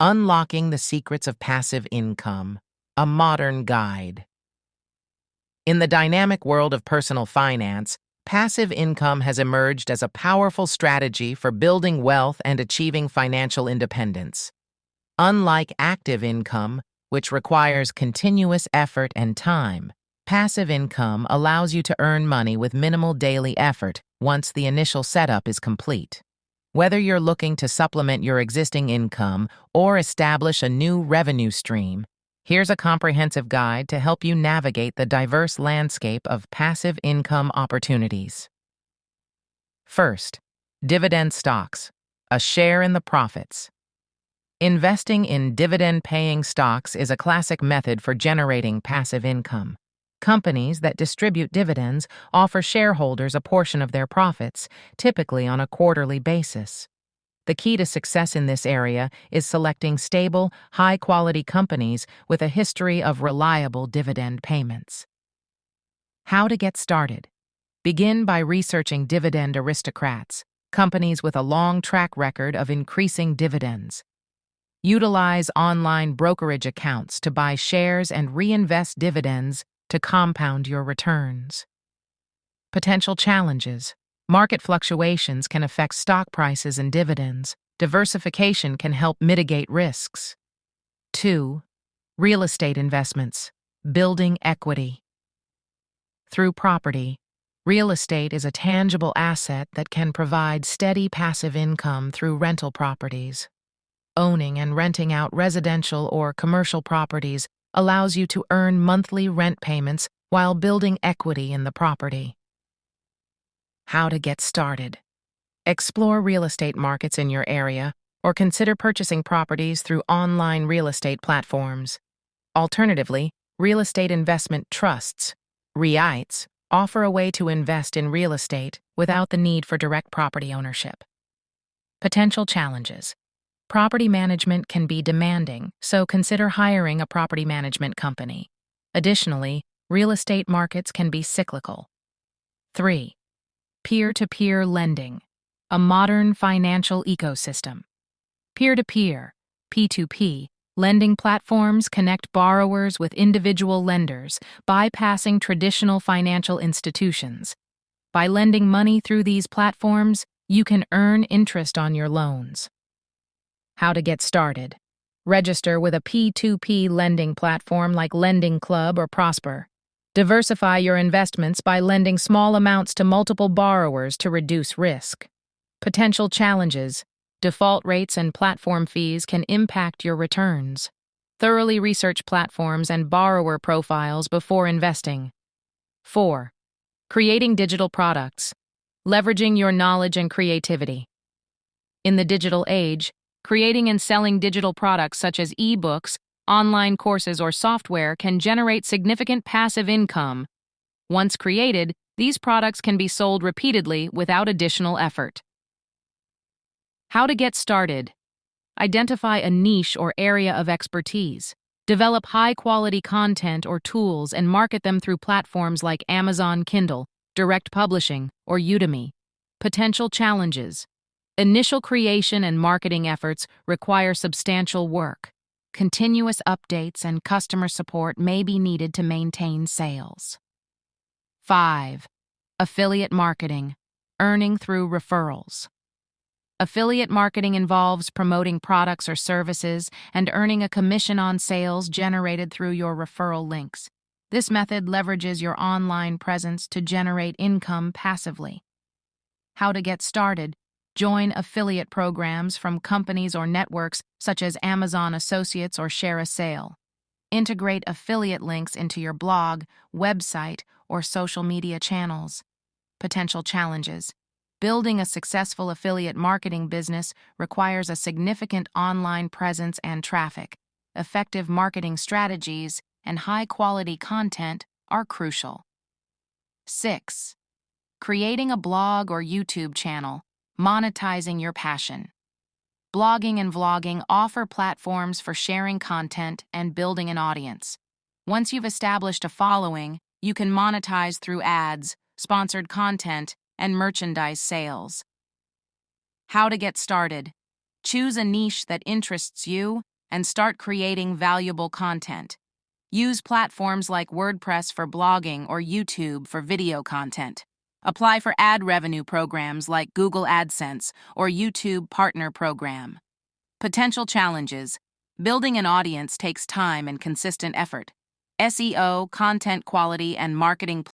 Unlocking the Secrets of Passive Income, a modern guide. In the dynamic world of personal finance, passive income has emerged as a powerful strategy for building wealth and achieving financial independence. Unlike active income, which requires continuous effort and time, passive income allows you to earn money with minimal daily effort once the initial setup is complete. Whether you're looking to supplement your existing income or establish a new revenue stream, here's a comprehensive guide to help you navigate the diverse landscape of passive income opportunities. First, dividend stocks, a share in the profits. Investing in dividend-paying stocks is a classic method for generating passive income. Companies that distribute dividends offer shareholders a portion of their profits, typically on a quarterly basis. The key to success in this area is selecting stable, high-quality companies with a history of reliable dividend payments. How to get started? Begin by researching dividend aristocrats, companies with a long track record of increasing dividends. Utilize online brokerage accounts to buy shares and reinvest dividends to compound your returns. Potential challenges. Market fluctuations can affect stock prices and dividends. Diversification can help mitigate risks. 2. Real estate investments. Building equity. Through property, real estate is a tangible asset that can provide steady passive income through rental properties. Owning and renting out residential or commercial properties allows you to earn monthly rent payments while building equity in the property. How to get started? Explore real estate markets in your area or consider purchasing properties through online real estate platforms. Alternatively, real estate investment trusts, REITs, offer a way to invest in real estate without the need for direct property ownership. Potential challenges. Property management can be demanding, so consider hiring a property management company. Additionally, real estate markets can be cyclical. 3. Peer-to-peer lending, a modern financial ecosystem. Peer-to-peer, P2P, lending platforms connect borrowers with individual lenders, bypassing traditional financial institutions. By lending money through these platforms, you can earn interest on your loans. How to get started? Register with a P2P lending platform like Lending Club or Prosper. Diversify your investments by lending small amounts to multiple borrowers to reduce risk. Potential challenges. Default rates and platform fees can impact your returns. Thoroughly research platforms and borrower profiles before investing. 4. Creating digital products. Leveraging your knowledge and creativity. In the digital age, creating and selling digital products such as e-books, online courses, or software can generate significant passive income. Once created, these products can be sold repeatedly without additional effort. How to get started? Identify a niche or area of expertise. Develop high-quality content or tools and market them through platforms like Amazon Kindle, Direct Publishing, or Udemy. Potential challenges. Initial creation and marketing efforts require substantial work. Continuous updates and customer support may be needed to maintain sales. 5. Affiliate marketing, earning through referrals. Affiliate marketing involves promoting products or services and earning a commission on sales generated through your referral links. This method leverages your online presence to generate income passively. How to get started? Join affiliate programs from companies or networks such as Amazon Associates or Share a Sale. Integrate affiliate links into your blog, website, or social media channels. Potential challenges. Building a successful affiliate marketing business requires a significant online presence and traffic. Effective marketing strategies and high-quality content are crucial. 6. Creating a blog or YouTube channel. Monetizing your passion. Blogging and vlogging offer platforms for sharing content and building an audience. Once you've established a following, you can monetize through ads, sponsored content, and merchandise sales. How to get started? Choose a niche that interests you and start creating valuable content. Use platforms like WordPress for blogging or YouTube for video content. Apply for ad revenue programs like Google AdSense or YouTube Partner Program. Potential challenges. Building an audience takes time and consistent effort. SEO, content quality, and marketing